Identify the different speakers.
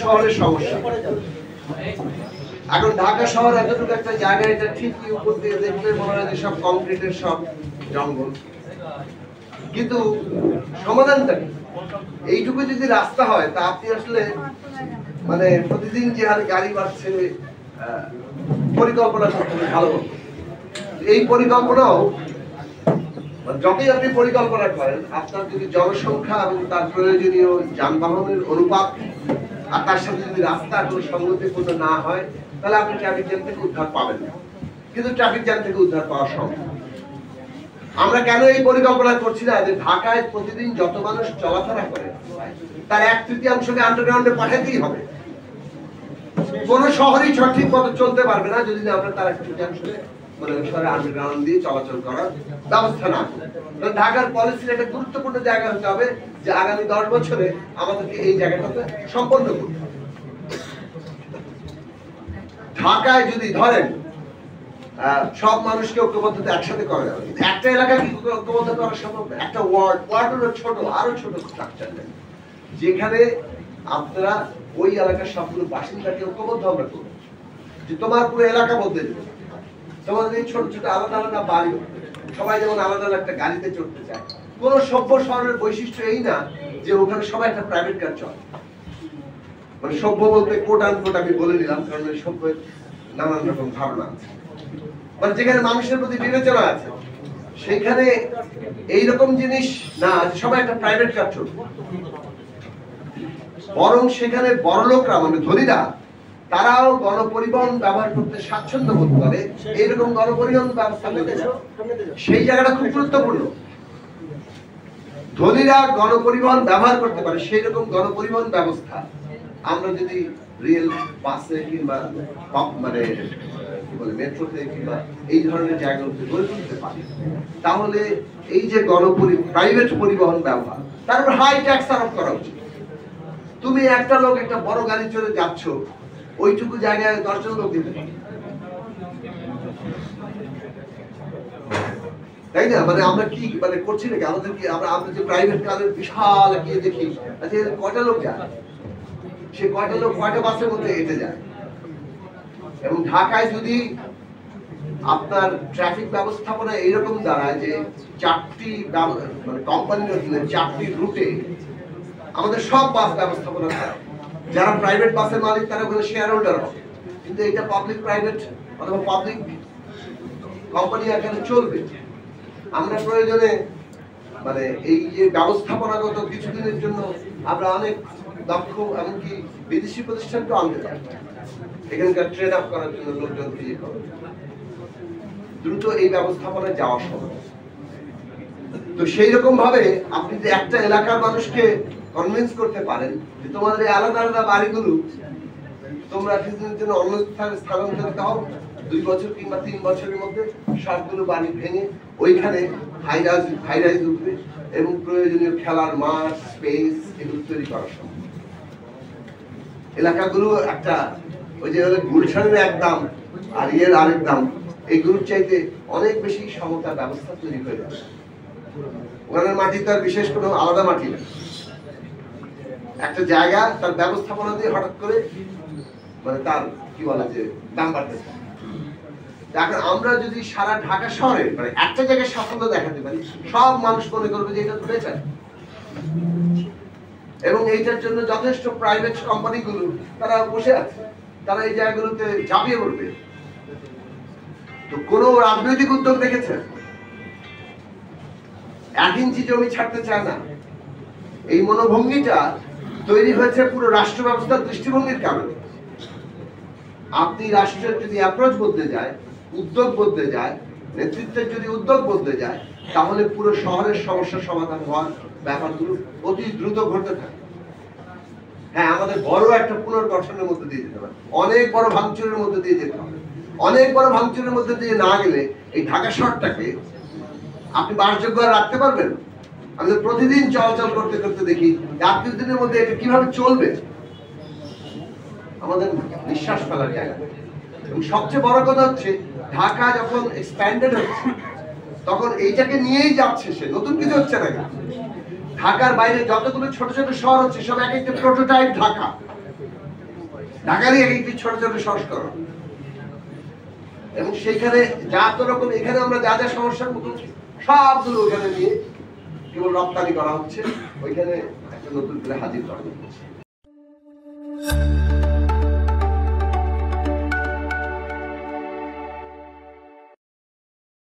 Speaker 1: শহরের সমস্যা। এখন ঢাকা শহর এতটুকু একটা জায়গা, এটা ঠিকই উপর দিয়ে দেখলে মনে হয় যে সব কংক্রিটের সব জঙ্গল, কিন্তু সমাধানটা কি? এইটুকু যদি রাস্তা হয় তা আপনি আসলে মানে প্রতিদিন যে হারে গাড়ি বাড়ছে, পরিকল্পনা করতে হবে ভালো মতো। এই পরিকল্পনাও যতই আপনি পরিকল্পনা করেন, আপনার যদি জনসংখ্যা এবং তার প্রয়োজনীয় যানবাহনের অনুপাত আর তার সাথে যদি রাস্তা কোনো সংগতিপূর্ণ না হয়, তাহলে আপনি ট্রাফিক জ্যাম থেকে উদ্ধার পাবেন না। কিন্তু ট্রাফিক জ্যাম থেকে উদ্ধার পাওয়া সম্ভব। আমরা কেন এই পরিকল্পনা করছি না যে ঢাকায় প্রতিদিন যত মানুষ চলাফেরা করে তার 1/3 আন্ডারগ্রাউন্ডে পাঠাতেই হবে। কোন শহরই সঠিক মতো চলতে পারবে না যদি আমরা তার 1/3 শহরে আন্ডারগ্রাউন্ড দিয়ে চলাচল করার ব্যবস্থা না করি। ঢাকার পলিসির একটা গুরুত্বপূর্ণ জায়গা হতে হবে যে আগামী 10 বছরে আমাদেরকে এই জায়গাটাতে সম্পন্ন করতে হবে। ঢাকায় যদি ধরেন সব মানুষকে ঐক্যবদ্ধতা একসাথে করা যাবে, কিন্তু একটা এলাকাকে ঐক্যবদ্ধ করা সম্ভব না। একটা ওয়ার্ড হলো ছোট, আরো ছোট স্ট্রাকচার যেখানে আপনারা ওই এলাকার সবগুলো বাসিন্দাকে ঐক্যবদ্ধ আমরা করবো যে তোমার পুরো এলাকা বদলে দেবে। তোমাদের এই ছোট ছোট আলাদা আলাদা বাড়ি, সবাই যেমন আলাদা আলাদা একটা গাড়িতে চড়তে চায়। কোন সভ্য শহরের বৈশিষ্ট্য এই না যে ওখানে সবাই একটা প্রাইভেট কার চলে। মানে সভ্য বলতে কোট আনকোট আমি বলে নিলাম, কারণ সভ্যের নানান রকম ধারণা আছে। মানে যেখানে মানুষের প্রতি বিবেচনা আছে সেখানে এইরকম জিনিস না সবাই একটা প্রাইভেট কার চলবে, বরং সেখানে বড় লোকরা মানে ধনীরা তারাও গণপরিবহন ব্যবহার করতে স্বাচ্ছন্দ্য বোধ করে। এইরকম গণপরিবহন ব্যবস্থা সেই জায়গাটা খুব গুরুত্বপূর্ণ। ধনীরা গণপরিবহন ব্যবহার করতে পারে সেই রকম গণপরিবহন ব্যবস্থা আমরা যদি রেল, বাসে কিংবা মানে কি বলে মেট্রোতে কিংবা এই ধরনের জায়গাগুলোতে গড়ে তুলতে পারি, তাহলে এই যে প্রাইভেট পরিবহন ব্যবহার তার উপর হাই ট্যাক্স আরোপ করা উচিত। তুমি একটা লোক একটা বড় গাড়ি চড়ে যাচ্ছ, ওইটুকু জায়গায় 10 জন লোক দিতে পারে, তাই না? মানে আমরা কি মানে করছি নাকি? আমাদের কি আমরা যে প্রাইভেট কারের বিশাল গিয়ে দেখি কয়টা লোক যায়, সে কয়টা লোক কয়টা বাসের মধ্যে হেঁটে যায়। এবং ঢাকায় যদি আপনার ট্রাফিক ব্যবস্থাপনা এইরকম দাঁড়ায় যে 4টি মানে কোম্পানির অধীনে 4টি রুটে আমাদের সব বাস ব্যবস্থাপনা করে, যারা প্রাইভেট বাসের মালিক তারা ওখানে শেয়ার হোল্ডার হবে, কিন্তু এটা পাবলিক প্রাইভেট অথবা পাবলিক কোম্পানি এখানে চলবে। আমরা প্রয়োজনে মানে এই যে ব্যবস্থাপনাগত কিছুদিনের জন্য আমরা অনেক দক্ষ এমনকি বিদেশি প্রতিষ্ঠানকে আনতে পারি এখানকার ট্রেন আপ করার জন্য, লোকজন দিয়ে দ্রুত এই ব্যবস্থাপনায় যাওয়া সম্ভব। তো সেই রকম ভাবে আপনি যে একটা এলাকার মানুষকে কনভিন্স করতে পারেন যে তোমাদের এই আলাদা আলাদা বাড়িগুলো তোমরা কিছুদিনের জন্য অন্য স্থানে স্থানান্তরিত হও, 2 বছর কিংবা 3 বছরের মধ্যে সবগুলো বাড়ি ভেঙে ওইখানে হাইরাইজ উঠবে এবং প্রয়োজনীয় খেলার মাঠ, স্পেস এগুলো তৈরি করা সম্ভব। এলাকাগুলো একটা ওই যে গুলশানের এক দাম আর ইয়ের আরেক দাম, এইগুলোর চাইতে অনেক বেশি সমতার ব্যবস্থা তৈরি হয়ে যাবে। ওখানে মাটি তো আর বিশেষ কোনো আলাদা মাটি না, একটা জায়গা তার ব্যবস্থাপনা দিয়ে হঠাৎ করে মানে তার কি বলে যে দাম বাড়তেছে। এখন আমরা যদি সারা ঢাকা শহরে মানে একটা জায়গায় সাফল্য দেখাতে পারি, সব মানুষ মনে করবে যে এটা তো বেচার, এবং এইটার জন্য যথেষ্ট প্রাইভেট কোম্পানিগুলো তারা বসে আছে, তারা এই জায়গাগুলোতে ঝাঁপিয়ে পড়বে। তো কোন রাজনৈতিক উদ্যোগ দেখেছে 1 ইঞ্চি জমি ছাড়তে চায় না। এই মনোভঙ্গিটা তৈরি হয়েছে পুরো রাষ্ট্র ব্যবস্থার দৃষ্টিভঙ্গির কারণে। আপনি রাষ্ট্রের যদি অ্যাপ্রোচ বদলে যায়, উদ্যোগ বদলে যায়, নেতৃত্বের যদি উদ্যোগ বদলে যায়, তাহলে পুরো শহরের সমস্যার সমাধান হওয়ার ব্যাপারগুলো অতি দ্রুত ঘটতে থাকে। হ্যাঁ, আমাদের বড় একটা পুনর্গঠনের মধ্যে দিয়ে যেতে হবে, অনেক বড় ভাঙচুরের মধ্যে দিয়ে যেতে হবে। অনেক বড় ভাঙচুরের মধ্যে দিয়ে না গেলে এই ঢাকা শহরটাকে আপনি বাসযোগ্য রাখতে পারবেন? আমি প্রতিদিন চলাচল করতে করতে দেখি 31 দিনের মধ্যে এটা কিভাবে চলবে, আমাদের নিঃশ্বাস ফেলার জায়গা। এবং সবচেয়ে বড় কথা হচ্ছে ঢাকা যখন এক্সপ্যান্ডেড হচ্ছে তখন এইটাকে নিয়েই যাচ্ছে, সে নতুন কিছু হচ্ছে না। ঢাকার বাইরে যতগুলো ছোট ছোট শহর হচ্ছে সব এক একটা প্রোটোটাইপ ঢাকা। ঢাকারই একটি ছোট ছোট সংস্করণ। এবং সেইখানে যা তো রকম এখানে আমরা যা যা সমস্যার মতো সবগুলো ওখানে নিয়ে কেবল রপ্তানি করা হচ্ছে, ওইখানে একটা নতুন করে হাজির করা হচ্ছে।